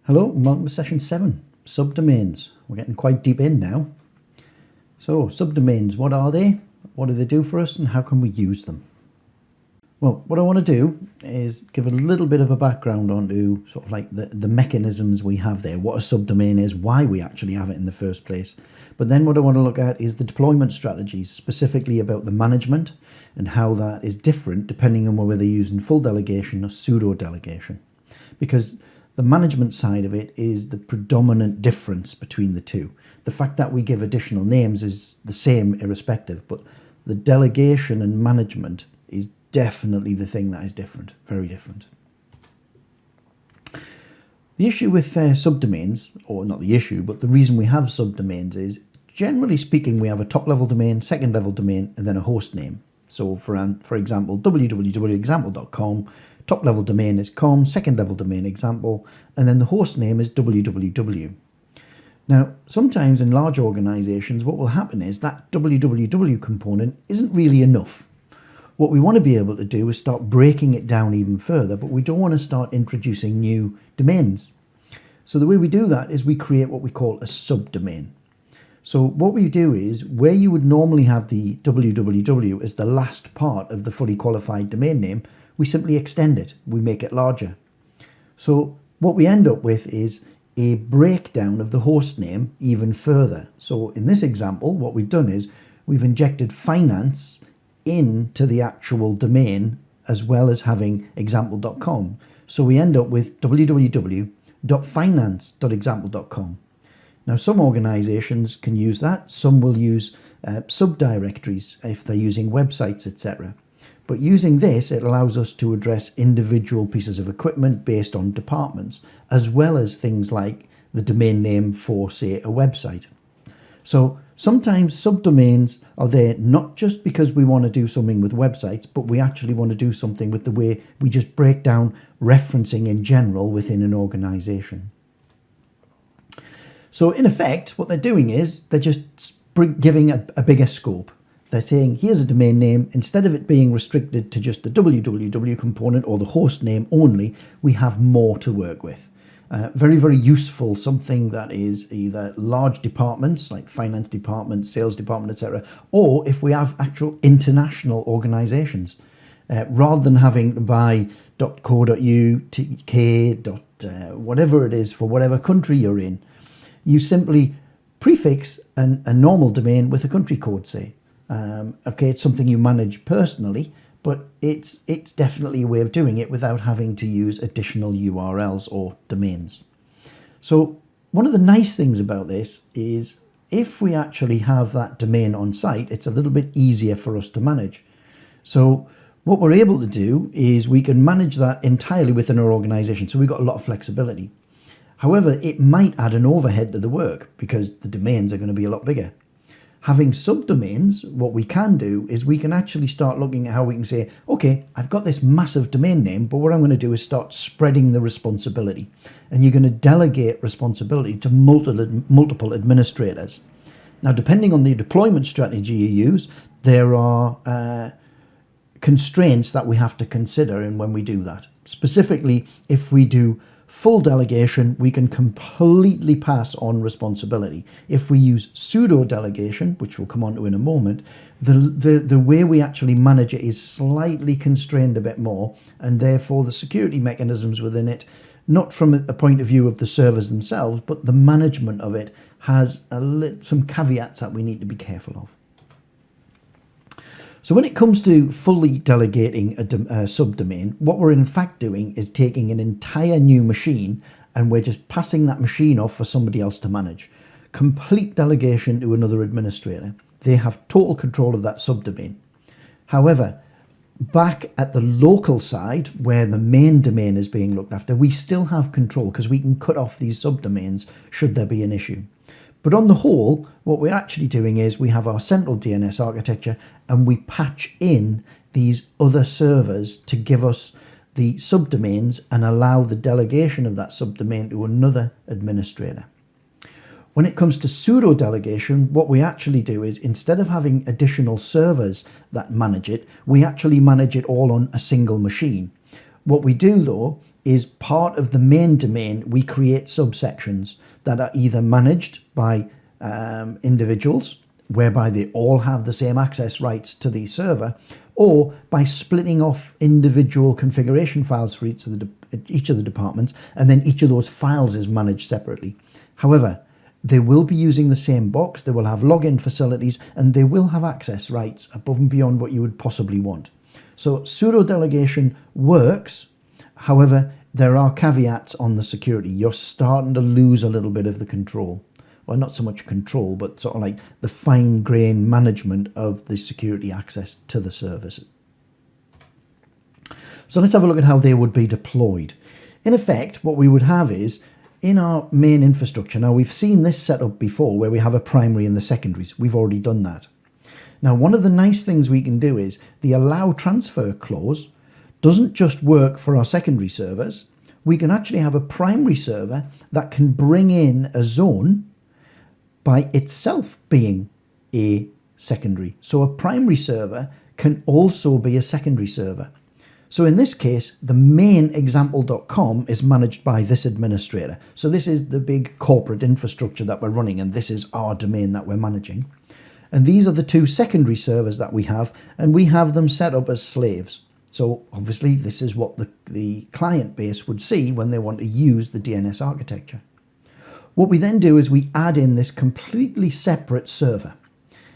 Hello and welcome to session 7, subdomains. We're getting quite deep in now. So subdomains, what are they? What do they do for us and how can we use them? Well, what I want to do is give a little bit of a background onto sort of like the mechanisms we have there, what a subdomain is, why we actually have it in the first place. But then what I want to look at is the deployment strategies, specifically about the management and how that is different depending on whether they're using full delegation or pseudo delegation. Because the management side of it is the predominant difference between the two. The fact that we give additional names is the same irrespective, but the delegation and management is definitely the thing that is different, very different. The issue with subdomains, or not the issue, but the reason we have subdomains is, generally speaking, we have a top-level domain, second-level domain, and then a host name. So for example, www.example.com, top level domain is com, second level domain example, and then the host name is www. Now, sometimes in large organizations, what will happen is that www component isn't really enough. What we want to be able to do is start breaking it down even further, but we don't want to start introducing new domains. So the way we do that is we create what we call a subdomain. So what we do is, where you would normally have the www as the last part of the fully qualified domain name, we simply extend it, we make it larger. So what we end up with is a breakdown of the host name even further. So in this example, what we've done is we've injected finance into the actual domain as well as having example.com. So we end up with www.finance.example.com. Now some organizations can use that, some will use subdirectories if they're using websites, etc. But using this, it allows us to address individual pieces of equipment based on departments, as well as things like the domain name for, say, a website. So sometimes subdomains are there not just because we want to do something with websites, but we actually want to do something with the way we just break down referencing in general within an organization. So in effect, what they're doing is they're just giving a bigger scope. They're saying, here's a domain name. Instead of it being restricted to just the www component or the host name only, we have more to work with. Very, very useful, something that is either large departments like finance department, sales department, etc., or if we have actual international organizations. Rather than having to buy .co.uk, whatever it is for whatever country you're in, you simply prefix a normal domain with a country code, say. Okay, it's something you manage personally, but it's definitely a way of doing it without having to use additional URLs or domains. So one of the nice things about this is if we actually have that domain on site, it's a little bit easier for us to manage. So what we're able to do is we can manage that entirely within our organization. So we've got a lot of flexibility. However, it might add an overhead to the work because the domains are going to be a lot bigger. Having subdomains, what we can do is we can actually start looking at how we can say, okay, I've got this massive domain name, but what I'm going to do is start spreading the responsibility. And you're going to delegate responsibility to multiple administrators. Now, depending on the deployment strategy you use, there are constraints that we have to consider in when we do that. Specifically, if we do full delegation, we can completely pass on responsibility. If we use pseudo delegation, which we'll come on to in a moment, the way we actually manage it is slightly constrained a bit more, and therefore the security mechanisms within it, not from a point of view of the servers themselves, but the management of it has some caveats that we need to be careful of. So when it comes to fully delegating a subdomain, what we're in fact doing is taking an entire new machine and we're just passing that machine off for somebody else to manage. Complete delegation to another administrator. They have total control of that subdomain. However, back at the local side where the main domain is being looked after, we still have control because we can cut off these subdomains should there be an issue. But on the whole, what we're actually doing is we have our central DNS architecture and we patch in these other servers to give us the subdomains and allow the delegation of that subdomain to another administrator. When it comes to pseudo delegation, what we actually do is instead of having additional servers that manage it, we actually manage it all on a single machine. What we do though is part of the main domain, we create subsections that are either managed by individuals, whereby they all have the same access rights to the server, or by splitting off individual configuration files for each of the departments, and then each of those files is managed separately. However, they will be using the same box, they will have login facilities, and they will have access rights above and beyond what you would possibly want. So pseudo delegation works. However, there are caveats on the security. You're starting to lose a little bit of the control. Well, not so much control, but sort of like the fine-grained management of the security access to the service. So let's have a look at how they would be deployed. In effect, what we would have is, in our main infrastructure, now we've seen this setup before where we have a primary and the secondaries. We've already done that. Now, one of the nice things we can do is the allow transfer clause doesn't just work for our secondary servers. We can actually have a primary server that can bring in a zone by itself being a secondary. So a primary server can also be a secondary server. So in this case, the main example.com is managed by this administrator. So this is the big corporate infrastructure that we're running, and this is our domain that we're managing. And these are the two secondary servers that we have, and we have them set up as slaves. So obviously this is what the client base would see when they want to use the DNS architecture. What we then do is we add in this completely separate server.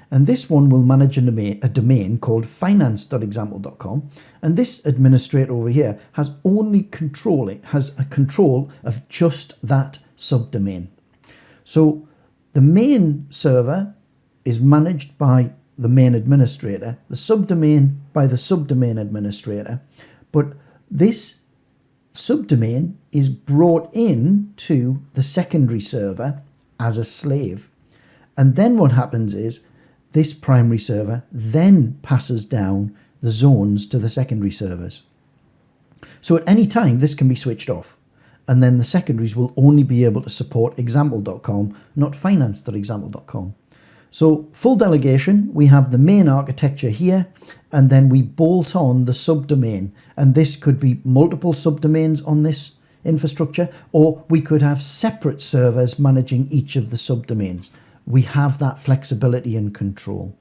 And this one will manage a domain called finance.example.com. And this administrator over here has only control of just that subdomain. So the main server is managed by the main administrator, the subdomain by the subdomain administrator, but this subdomain is brought in to the secondary server as a slave. And then what happens is this primary server then passes down the zones to the secondary servers. So at any time, this can be switched off. And then the secondaries will only be able to support example.com, not finance.example.com. So full delegation, we have the main architecture here, and then we bolt on the subdomain. And this could be multiple subdomains on this infrastructure, or we could have separate servers managing each of the subdomains. We have that flexibility and control.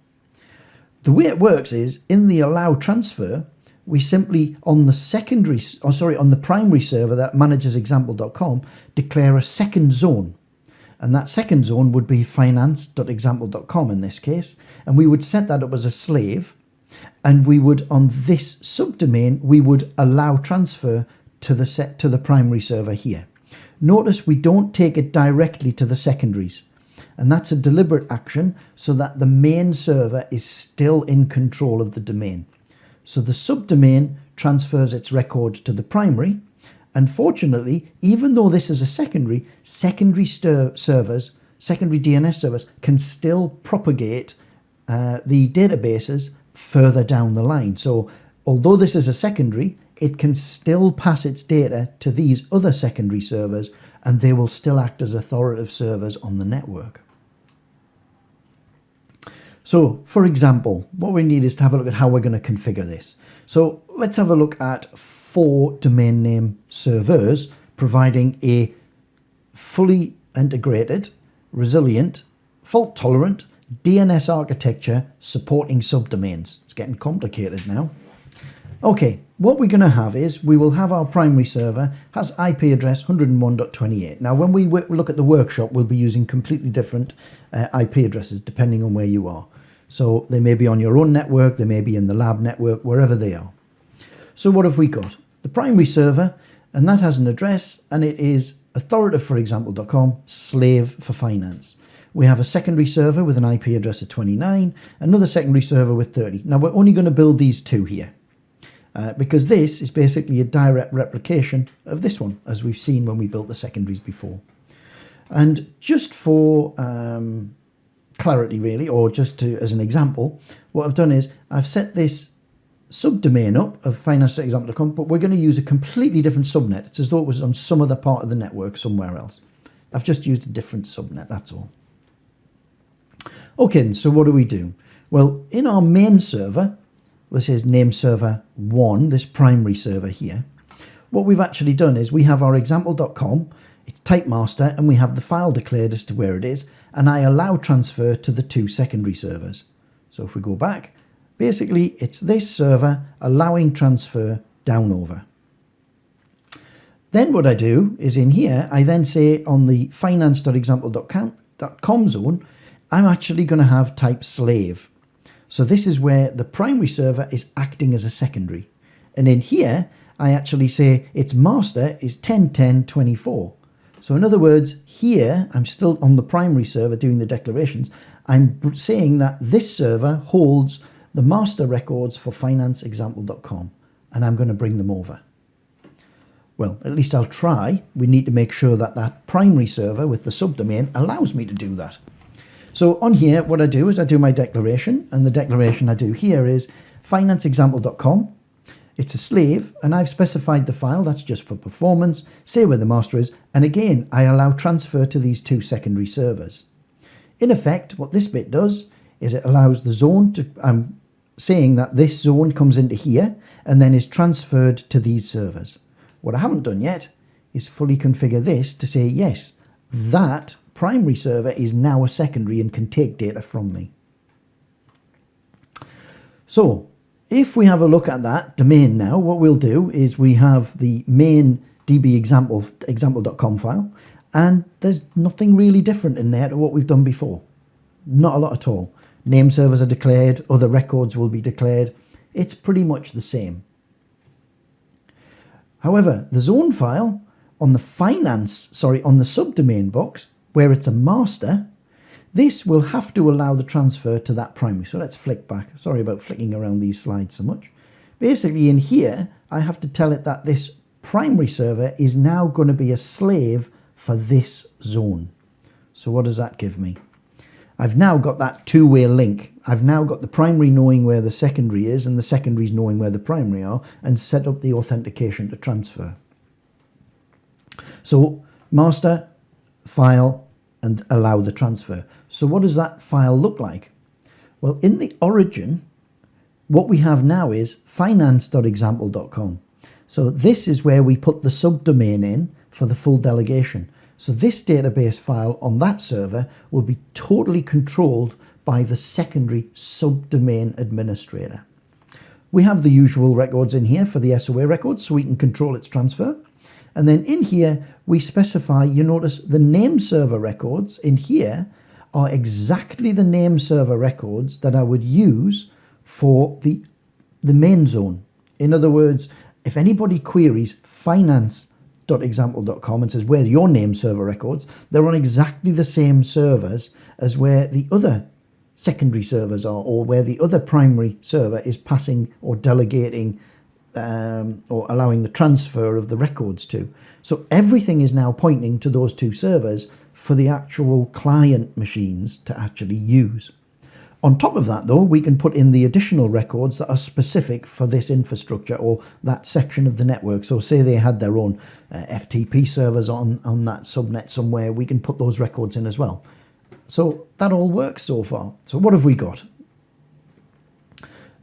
The way it works is, in the allow transfer, we simply, on the primary server that manages example.com, declare a second zone. And that second zone would be finance.example.com in this case. And we would set that up as a slave. And we would, on this subdomain, we would allow transfer to the primary server here. Notice we don't take it directly to the secondaries. And that's a deliberate action so that the main server is still in control of the domain. So the subdomain transfers its records to the primary. Unfortunately, even though this is a secondary DNS servers can still propagate the databases further down the line. So although this is a secondary, it can still pass its data to these other secondary servers, and they will still act as authoritative servers on the network. So, for example, what we need is to have a look at how we're going to configure this. So let's have a look at 4 domain name servers providing a fully integrated, resilient, fault-tolerant DNS architecture supporting subdomains. It's getting complicated now. Okay, what we're going to have is we will have our primary server has IP address 101.28. Now, when we look at the workshop, we'll be using completely different IP addresses depending on where you are. So they may be on your own network, they may be in the lab network, wherever they are. So what have we got? The primary server, and that has an address, and it is authoritative for example.com, slave for finance. We have a secondary server with an IP address of 29, another secondary server with 30. Now we're only going to build these 2 here. Because this is basically a direct replication of this one, as we've seen when we built the secondaries before. And just for clarity, really, or just as an example, what I've done is I've set this subdomain up of finance.example.com, but we're going to use a completely different subnet. It's as though it was on some other part of the network somewhere else. I've just used a different subnet, that's all. Okay, so what do? Well, in our main server, this is name server 1, this primary server here, what we've actually done is we have our example.com, it's type master, and we have the file declared as to where it is, and I allow transfer to the 2 secondary servers. So if we go back, basically it's this server allowing transfer down over. Then what I do is in here, I then say on the finance.example.com zone, I'm actually going to have type slave. So this is where the primary server is acting as a secondary. And in here, I actually say its master is 10.10.24. So in other words, here, I'm still on the primary server doing the declarations. I'm saying that this server holds the master records for financeexample.com, and I'm going to bring them over. Well, at least I'll try. We need to make sure that that primary server with the subdomain allows me to do that. So on here, what I do is I do my declaration, and the declaration I do here is financeexample.com. It's a slave, and I've specified the file, that's just for performance, say where the master is, and again, I allow transfer to these 2 secondary servers. In effect, what this bit does is it allows the zone to, I'm saying that this zone comes into here, and then is transferred to these servers. What I haven't done yet is fully configure this to say, yes, that primary server is now a secondary and can take data from me. So if we have a look at that domain now, what we'll do is we have the main DB example.com file, and there's nothing really different in there to what we've done before. Not a lot at all. Name servers are declared, other records will be declared. It's pretty much the same. However, the zone file on the on the subdomain box, where it's a master, this will have to allow the transfer to that primary. So let's flick back. Sorry about flicking around these slides so much. Basically in here, I have to tell it that this primary server is now going to be a slave for this zone. So what does that give me? I've now got that two-way link. I've now got the primary knowing where the secondary is and the secondaries knowing where the primary are, and set up the authentication to transfer. So master, file, and allow the transfer. So what does that file look like? Well, in the origin, what we have now is finance.example.com. So this is where we put the subdomain in for the full delegation. So this database file on that server will be totally controlled by the secondary subdomain administrator. We have the usual records in here for the SOA records, so we can control its transfer. And then in here, we specify, you notice the name server records in here are exactly the name server records that I would use for the main zone. In other words, if anybody queries finance.example.com and says, where are your name server records, they're on exactly the same servers as where the other secondary servers are, or where the other primary server is passing or delegating or allowing the transfer of the records to. So everything is now pointing to those two servers for the actual client machines to actually use. On top of that, though, we can put in the additional records that are specific for this infrastructure or that section of the network. So say they had their own FTP servers on that subnet somewhere, we can put those records in as well. So that all works so far. So what have we got?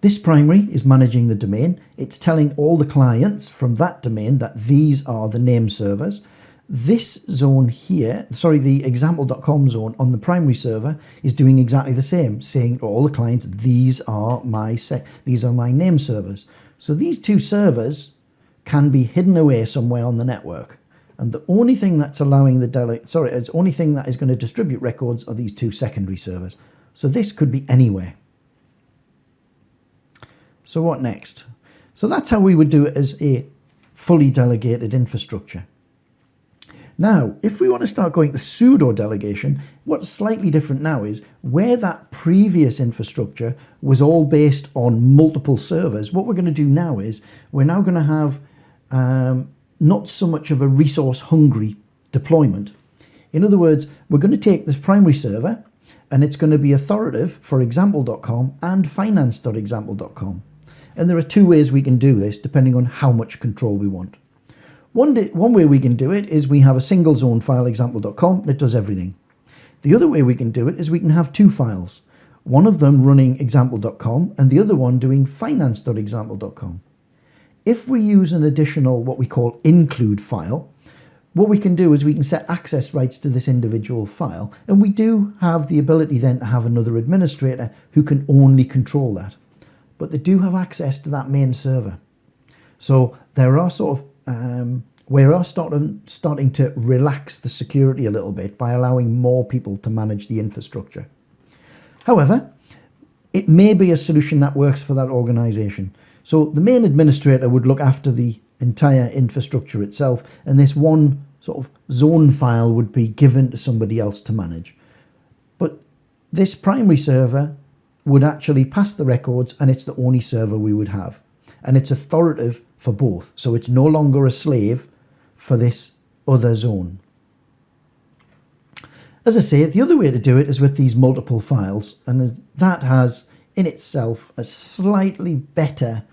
This primary is managing the domain. It's telling all the clients from that domain that these are the name servers. This zone here, the example.com zone on the primary server is doing exactly the same, saying to all the clients, these are my name servers. So these two servers can be hidden away somewhere on the network. And the only thing that's allowing the only thing that is going to distribute records are these two secondary servers. So this could be anywhere. So what next? So that's how we would do it as a fully delegated infrastructure. Now, if we want to start going to pseudo delegation, what's slightly different now is where that previous infrastructure was all based on multiple servers, what we're going to do now is we're now going to have not so much of a resource hungry deployment. In other words, we're going to take this primary server and it's going to be authoritative for example.com and finance.example.com. And there are two ways we can do this depending on how much control we want. One way we can do it is we have a single zone file, example.com, that does everything. The other way we can do it is we can have two files, one of them running example.com and the other one doing finance.example.com. if we use an additional, what we call include file, what we can do is we can set access rights to this individual file, and we do have the ability then to have another administrator who can only control that. But they do have access to that main server. So there are sort of, we are starting to relax the security a little bit by allowing more people to manage the infrastructure. However, it may be a solution that works for that organization. So the main administrator would look after the entire infrastructure itself, and this one sort of zone file would be given to somebody else to manage. But this primary server would actually pass the records, and it's the only server we would have. And it's authoritative for both. So it's no longer a slave for this other zone. As I say, the other way to do it is with these multiple files, and that has in itself a slightly better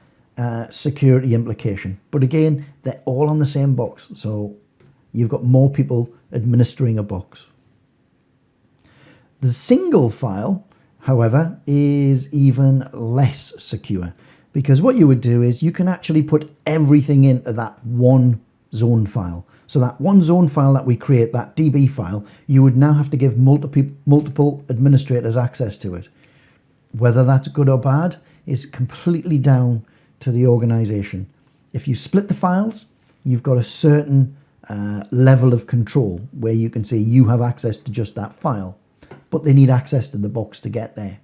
security implication. But again, they're all on the same box, so you've got more people administering a box. The single file, however, is even less secure, because what you would do is you can actually put everything into that one zone file. So that one zone file that we create, that DB file, you would now have to give multiple administrators access to it. Whether that's good or bad is completely down to the organization. If you split the files, you've got a certain level of control where you can say you have access to just that file, but they need access to the box to get there.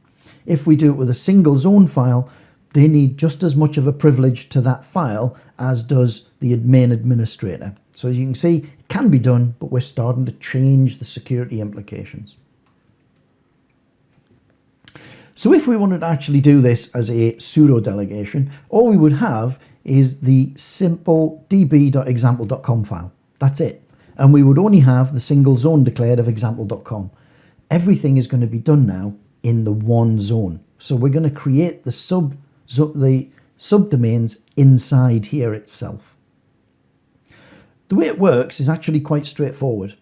If we do it with a single zone file, they need just as much of a privilege to that file as does the main administrator. So as you can see, it can be done, but we're starting to change the security implications. So if we wanted to actually do this as a pseudo delegation, all we would have is the simple db.example.com file. That's it. And we would only have the single zone declared of example.com. Everything is going to be done now in the one zone. So we're going to create the subdomains inside here itself. The way it works is actually quite straightforward.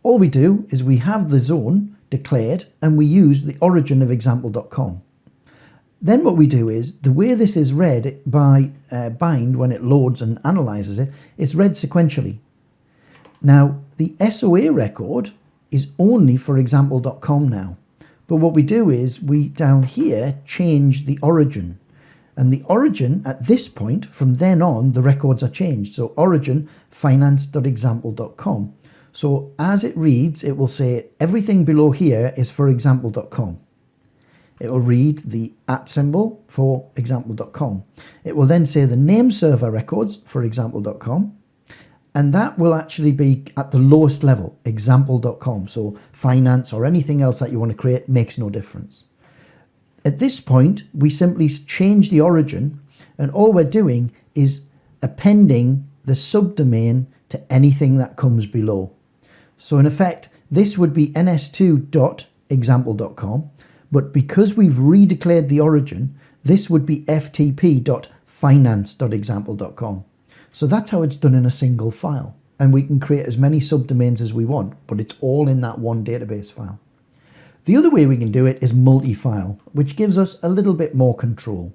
All we do is we have the zone declared and we use the origin of example.com. Then what we do is, the way this is read by bind when it loads and analyzes it, it's read sequentially. Now, the SOA record is only for example.com now. But what we do is we down here change the origin. And the origin at this point, from then on, the records are changed. So origin finance.example.com. So as it reads, it will say everything below here is for example.com. It will read the @ symbol for example.com. It will then say the name server records for example.com. And that will actually be at the lowest level, example.com. So finance or anything else that you want to create makes no difference. At this point, we simply change the origin, and all we're doing is appending the subdomain to anything that comes below. So in effect, this would be ns2.example.com, but because we've redeclared the origin, this would be ftp.finance.example.com. So that's how it's done in a single file. And we can create as many subdomains as we want, but it's all in that one database file. The other way we can do it is multi-file, which gives us a little bit more control.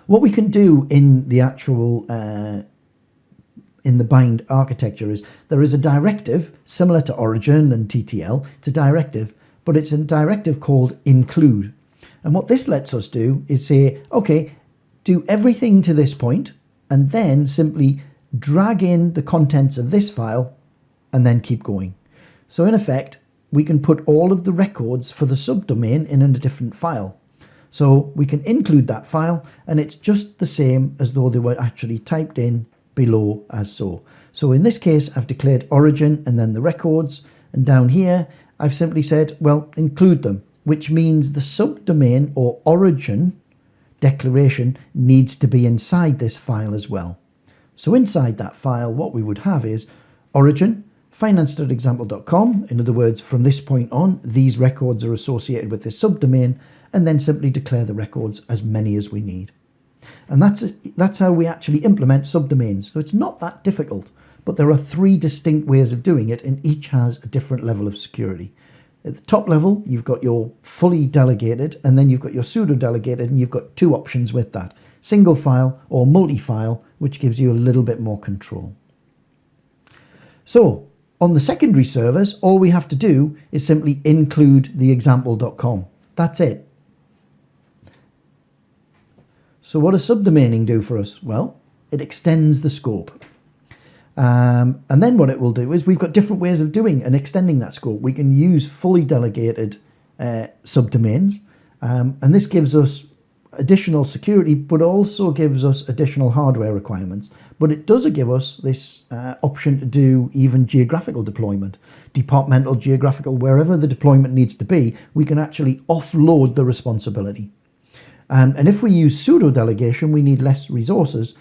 What we can do in the actual in the bind architecture is there is a directive similar to origin and TTL. It's a directive, but it's a directive called include. And what this lets us do is say, okay, do everything to this point, and then simply drag in the contents of this file and then keep going. So in effect, we can put all of the records for the subdomain in a different file. So we can include that file, and it's just the same as though they were actually typed in below as so. So in this case, I've declared origin and then the records, and down here, I've simply said, well, include them, which means the subdomain or origin declaration needs to be inside this file as well. So inside that file, what we would have is origin, finance.example.com. In other words, from this point on, these records are associated with this subdomain, and then simply declare the records as many as we need. And that's how we actually implement subdomains. So it's not that difficult, but there are 3 distinct ways of doing it, and each has a different level of security. At the top level, you've got your fully delegated, and then you've got your pseudo delegated, and you've got 2 options with that. single file or multi-file, which gives you a little bit more control. So on the secondary servers, all we have to do is simply include the example.com. That's it. So what does subdomaining do for us? Well, it extends the scope. And then what it will do is we've got different ways of doing and extending that scope. We can use fully delegated subdomains, and this gives us additional security, but also gives us additional hardware requirements. But it does give us this option to do even geographical deployment, departmental, geographical, wherever the deployment needs to be, we can actually offload the responsibility. And if we use pseudo delegation, we need less resources,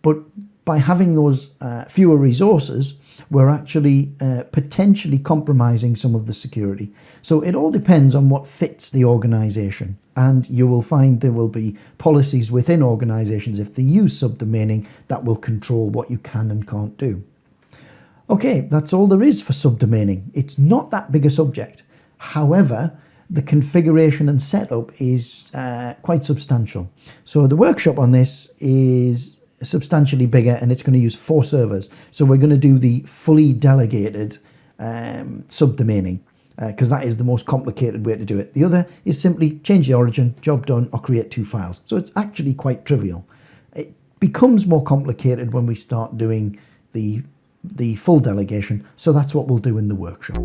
but by having those fewer resources, we're actually potentially compromising some of the security. So it all depends on what fits the organization. And you will find there will be policies within organizations, if they use subdomaining, that will control what you can and can't do. Okay, that's all there is for subdomaining. It's not that big a subject. However, the configuration and setup is quite substantial. So the workshop on this is substantially bigger, and it's going to use 4 servers. So we're going to do the fully delegated subdomaining, because that is the most complicated way to do it. The other is simply change the origin, job done, or create 2 files. So it's actually quite trivial. It becomes more complicated when we start doing the full delegation. So that's what we'll do in the workshop.